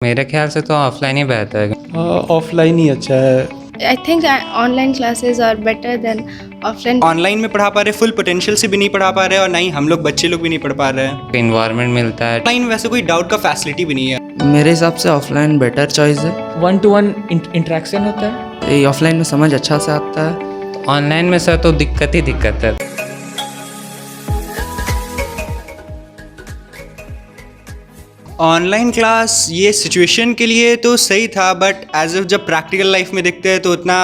मेरे ख्याल से तो ऑफलाइन ही बेहतर है। ऑफलाइन ही अच्छा है। I think online classes are better than offline. Online में पढ़ा पा रहे, फुल पोटेंशियल से भी नहीं पढ़ा पा रहे और ना ही हम लोग बच्चे लोग भी नहीं पढ़ पा रहे हैं। इन्वायरमेंट मिलता है। ऑनलाइन में वैसे कोई डाउट का फैसिलिटी भी नहीं है। मेरे हिसाब से ऑफलाइन बेटर चॉइस है। 1-to-1 इंटरेक्शन होता है। ये ऑफलाइन में समझ अच्छा से आता है। ऑनलाइन में सर तो दिक्कत ही दिक्कत है। ऑनलाइन क्लास ये सिचुएशन के लिए तो सही था, बट एज अ जब प्रैक्टिकल लाइफ में देखते हैं तो उतना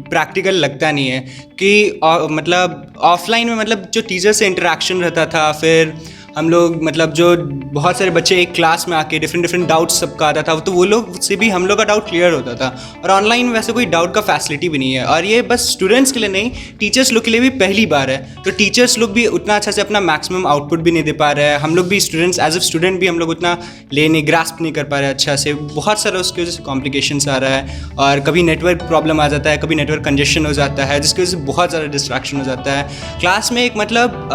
प्रैक्टिकल लगता नहीं है कि मतलब ऑफलाइन में मतलब जो टीचर से इंटरेक्शन रहता था, फिर हम लोग मतलब जो बहुत सारे बच्चे एक क्लास में आके डिफरेंट डाउट्स सबका आता था, तो वो लोग से भी हम लोग का डाउट क्लियर होता था। और ऑनलाइन में वैसे कोई डाउट का फैसिलिटी भी नहीं है, और ये बस स्टूडेंट्स के लिए नहीं, टीचर्स लोग के लिए भी पहली बार है। तो टीचर्स लोग भी उतना अच्छा से अपना मैक्सिमम आउटपुट भी नहीं दे पा रहे हैं। हम लोग भी स्टूडेंट्स एज अ स्टूडेंट भी हम लोग उतना ग्रास्प नहीं कर पा रहे अच्छा से। बहुत सारा उसकी वजह से कॉम्प्लिकेशंस आ रहा है, और कभी नेटवर्क प्रॉब्लम आ जाता है, कभी नेटवर्क कंजेशन हो जाता है, जिसकी वजह से बहुत ज़्यादा डिस्ट्रैक्शन हो जाता है। क्लास में एक मतलब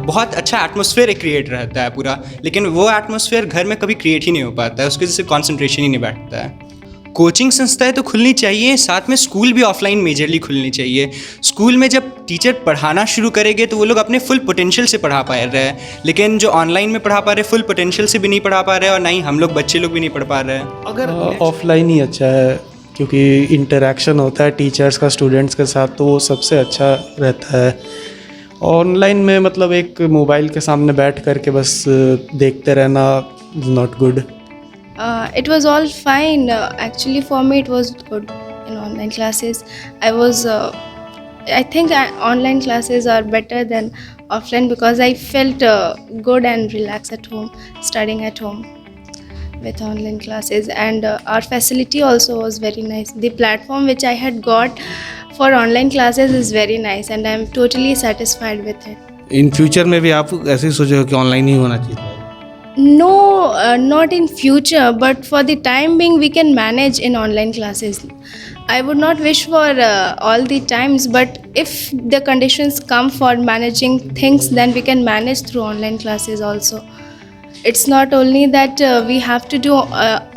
बहुत अच्छा एटमॉस्फेयर क्रिएट रहता है पूरा, लेकिन वो एटमॉस्फेयर घर में कभी क्रिएट ही नहीं हो पाता है। उसकी वजह से कॉन्सेंट्रेशन ही नहीं बैठता है। कोचिंग संस्थाएं तो खुलनी चाहिए, साथ में स्कूल भी ऑफलाइन मेजरली खुलनी चाहिए। स्कूल में जब टीचर पढ़ाना शुरू करेंगे तो वो लोग अपने फुल पोटेंशियल से पढ़ा पा रहे हैं, लेकिन जो ऑनलाइन में पढ़ा पा रहे फुल पोटेंशियल से भी नहीं पढ़ा पा रहे हैं, और ना ही हम लोग बच्चे लोग भी नहीं पढ़ पा रहे हैं। अगर ऑफलाइन ही अच्छा है, क्योंकि इंटरेक्शन होता है टीचर्स का स्टूडेंट्स के साथ, तो वो सबसे अच्छा रहता है। ऑनलाइन में मतलब एक मोबाइल के सामने बैठ करके बस देखते रहना is not good. It was all fine. Actually, for me, it was good in online classes. I think online classes are better than offline because I felt good and relaxed at home, studying at home with online classes. And our facility also was very nice. The platform which I had got for online classes is very nice, and I'm totally satisfied with it. In future में भी आप ऐसे ही सोचे हो कि online ही होना चाहिए? No, not in future, but for the time being we can manage in online classes. I would not wish for all the times, but if the conditions come for managing things, then we can manage through online classes also. It's not only that we have to do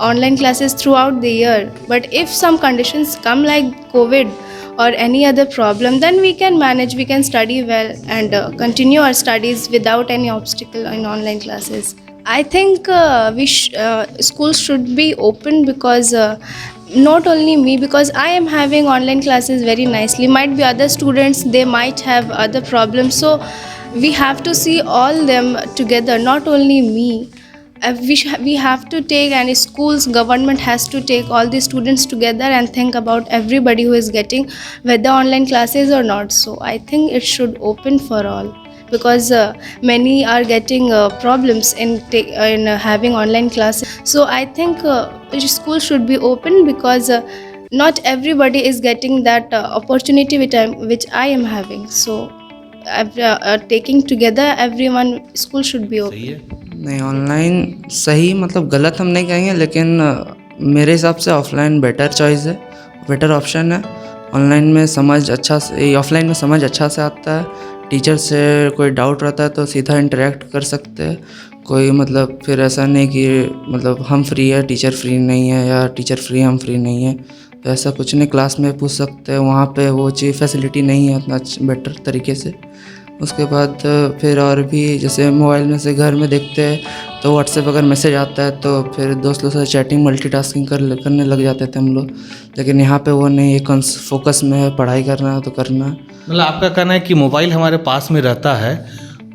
online classes throughout the year, but if some conditions come like COVID or any other problem, then we can manage, we can study well and continue our studies without any obstacle in online classes. I think schools should be open because not only me, because I am having online classes very nicely. Might be other students, they might have other problems. So we have to see all them together, not only me. We have to take, and schools, government has to take all the students together and think about everybody who is getting whether online classes or not. So I think it should open for all, because many are getting problems in having online classes. So I think school should be open because not everybody is getting that opportunity which I am having. So taking together everyone, school should be open. नहीं, online सही मतलब गलत हम नहीं कहेंगे, लेकिन मेरे हिसाब से ऑफलाइन बेटर चॉइस है, बेटर ऑप्शन है। ऑनलाइन में समझ अच्छा से, ऑफलाइन में समझ अच्छा से आता है। टीचर से कोई डाउट रहता है तो सीधा इंटरेक्ट कर सकते हैं। कोई मतलब फिर ऐसा नहीं कि मतलब हम फ्री है टीचर फ्री नहीं है, या टीचर फ्री हम फ्री नहीं है, तो ऐसा कुछ नहीं। क्लास में पूछ सकते हैं, वहाँ पे वो चीज़ फैसिलिटी नहीं है उतना बेटर तरीके से। उसके बाद फिर और भी जैसे मोबाइल में से घर में देखते हैं तो व्हाट्सएप अगर मैसेज आता है तो फिर दोस्तों से चैटिंग मल्टीटास्किंग करने लग जाते थे हम लोग, लेकिन यहाँ पे वो नहीं है। फोकस में है, पढ़ाई करना है तो करना है। मतलब आपका कहना है कि मोबाइल हमारे पास में रहता है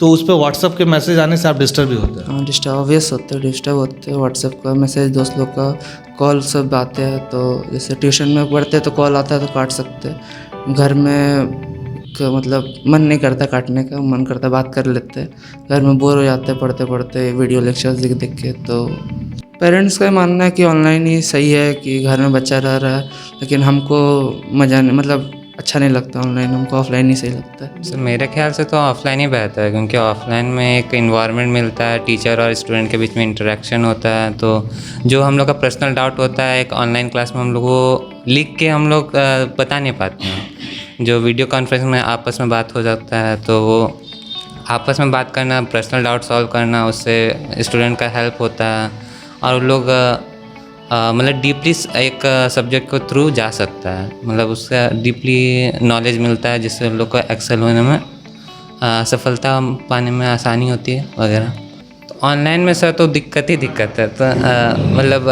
तो उस पर व्हाट्सएप के मैसेज आने से आप डिस्टर्ब भी होते हैं? हाँ, डिस्टर्ब ऑब्वियस होते हैं, डिस्टर्ब होते हैं। व्हाट्सएप का मैसेज, दोस्त लोग का कॉल सब आते हैं, तो जैसे ट्यूशन में पढ़ते हैं तो कॉल आता है तो काट सकते हैं। घर में मतलब मन नहीं करता काटने का, मन करता बात कर लेते हैं। घर में बोर हो जाते हैं पढ़ते पढ़ते, वीडियो लेक्चर्स देख के। तो पेरेंट्स का मानना है कि ऑनलाइन ही सही है कि घर में बच्चा रह रहा है, लेकिन हमको मज़ा नहीं, मतलब अच्छा नहीं लगता ऑनलाइन, हमको ऑफलाइन ही सही लगता है। सर मेरे ख्याल से तो ऑफलाइन ही बेहतर है, क्योंकि ऑफलाइन में एक इन्वायरमेंट मिलता है, टीचर और स्टूडेंट के बीच में इंटरेक्शन होता है। तो जो हम लोग का पर्सनल डाउट होता है एक ऑनलाइन क्लास में हम लोग को लिख के हम लोग बता नहीं पाते हैं। जो वीडियो कॉन्फ्रेंस में आपस में बात हो जाता है, तो वो आपस में बात करना, पर्सनल डाउट सॉल्व करना, उससे स्टूडेंट का हेल्प होता है। और लोग मतलब डीपली एक सब्जेक्ट को थ्रू जा सकता है, मतलब उसका डीपली नॉलेज मिलता है जिससे उन लोग को एक्सेल होने में सफलता पाने में आसानी होती है वगैरह। तो ऑनलाइन में सर तो दिक्कत ही दिक्कत है। तो मतलब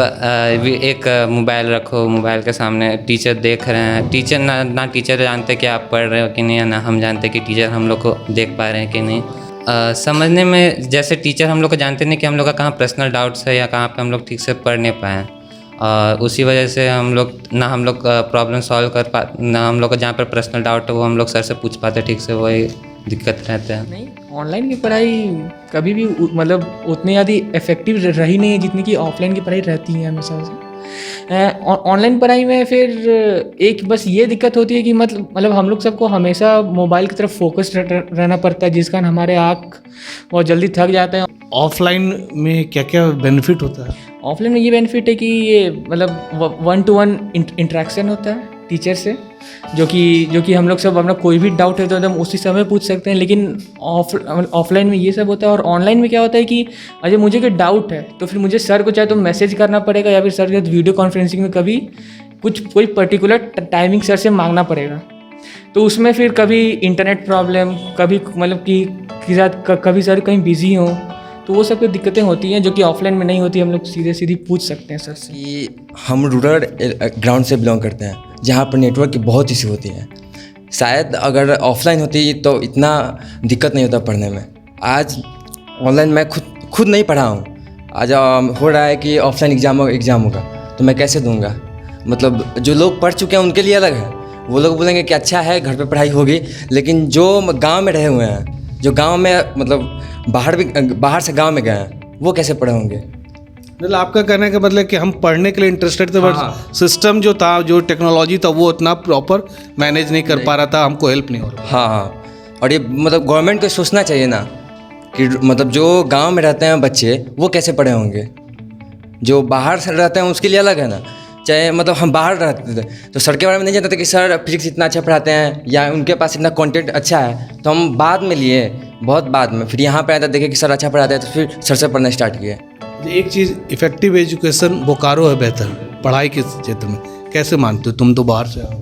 एक मोबाइल रखो, मोबाइल के सामने टीचर देख रहे हैं, टीचर ना टीचर जानते कि आप पढ़ रहे हो कि नहीं, या ना हम जानते कि टीचर हम लोग को देख पा रहे हैं कि नहीं। समझने में जैसे टीचर हम लोग को जानते नहीं कि हम लोग का कहाँ पर्सनल डाउट्स है या कहाँ पे हम लोग ठीक से पढ़ नहीं पाए, और उसी वजह से हम लोग प्रॉब्लम सॉल्व कर पा, ना हम लोग को जहाँ पर पर्सनल डाउट है वो हम लोग सर से पूछ पाते ठीक से, वही दिक्कत रहता है। नहीं, ऑनलाइन की पढ़ाई कभी भी मतलब उतनी ज़्यादा इफेक्टिव रही नहीं है जितनी कि ऑफलाइन की पढ़ाई रहती है हमेशा से। ऑनलाइन पढ़ाई में फिर एक बस ये दिक्कत होती है कि मतलब हम लोग सबको हमेशा मोबाइल की तरफ फोकस रहना पड़ता है, जिस कारण हमारे आँख बहुत जल्दी थक जाते हैं। ऑफलाइन में क्या क्या बेनिफिट होता है? ऑफलाइन में ये बेनिफिट है कि ये मतलब 1-to-1 इंटरेक्शन होता है टीचर से, जो कि हम लोग सब अपना कोई भी डाउट है तो एकदम उसी समय पूछ सकते हैं। लेकिन ऑफलाइन में ये सब होता है। और ऑनलाइन में क्या होता है कि अगर मुझे कोई डाउट है तो फिर मुझे सर को चाहे तो मैसेज करना पड़ेगा, या फिर सर के वीडियो कॉन्फ्रेंसिंग में कभी कोई पर्टिकुलर टाइमिंग सर से मांगना पड़ेगा। तो उसमें फिर कभी इंटरनेट प्रॉब्लम, कभी मतलब कि कभी सर कहीं बिजी हो, तो वो सब की दिक्कतें होती हैं जो कि ऑफलाइन में नहीं होती। हम लोग सीधे पूछ सकते हैं सर से। कि हम रूरल ग्राउंड से बिलोंग करते हैं जहाँ पर नेटवर्क की बहुत इशू होती है। शायद अगर ऑफलाइन होती तो इतना दिक्कत नहीं होता पढ़ने में। आज ऑनलाइन मैं खुद नहीं पढ़ा हूँ। आज हो रहा है कि ऑफलाइन एग्ज़ाम होगा तो मैं कैसे दूंगा। मतलब जो लोग पढ़ चुके हैं उनके लिए अलग है, वो लोग बोलेंगे कि अच्छा है घर पे पढ़ाई होगी। लेकिन जो गांव में रहे हुए हैं, जो गांव में मतलब बाहर से गांव में गए हैं, वो कैसे पढ़े होंगे। मतलब आपका कहने का मतलब कि हम पढ़ने के लिए इंटरेस्टेड थे, बट सिस्टम जो था, जो टेक्नोलॉजी था, वो उतना प्रॉपर मैनेज नहीं कर पा रहा था, हमको हेल्प नहीं हो रहा। हाँ, और ये मतलब गवर्नमेंट को सोचना चाहिए ना कि मतलब जो गांव में रहते हैं बच्चे वो कैसे पढ़े होंगे। जो बाहर से रहते हैं उसके लिए अलग है ना। चाहे मतलब हम बाहर रहते थे तो सर के बारे में नहीं जानते थे कि सर फिजिक्स इतना अच्छा पढ़ाते हैं या उनके पास इतना कंटेंट अच्छा है, तो हम बाद में लिए, बहुत बाद में। फिर यहाँ पे आया था, देखे कि सर अच्छा पढ़ाते हैं तो फिर सर से पढ़ना स्टार्ट किए। एक चीज़, इफेक्टिव एजुकेशन बोकारो है बेहतर पढ़ाई के क्षेत्र में, कैसे मानते हो? तुम तो बाहर से आओ।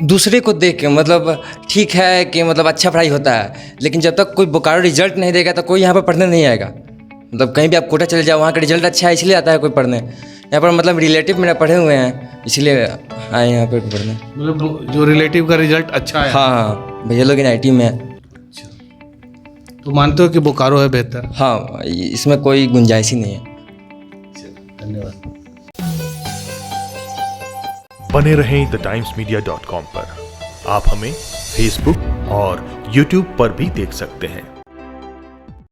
दूसरे को देख के मतलब ठीक है कि मतलब अच्छा पढ़ाई होता है, लेकिन जब तक कोई बोकारो रिजल्ट नहीं देगा तो कोई यहाँ पर पढ़ने नहीं आएगा। मतलब कहीं भी आप कोटा चले जाओ, वहाँ का रिजल्ट अच्छा है इसलिए आता है कोई पढ़ने। यहाँ पर मतलब रिलेटिव मेरा पढ़े हुए हैं इसलिए आए यहाँ पर पढ़ने। मतलब जो रिलेटिव का रिजल्ट अच्छा है। हाँ, भैया लोग IIT में है। तो मानते हो कि बोकारो है बेहतर? हाँ, इसमें कोई गुंजाइश ही नहीं है। धन्यवाद। बने रहें TheTimesMedia.com पर। आप हमें Facebook और YouTube पर भी देख सकते हैं।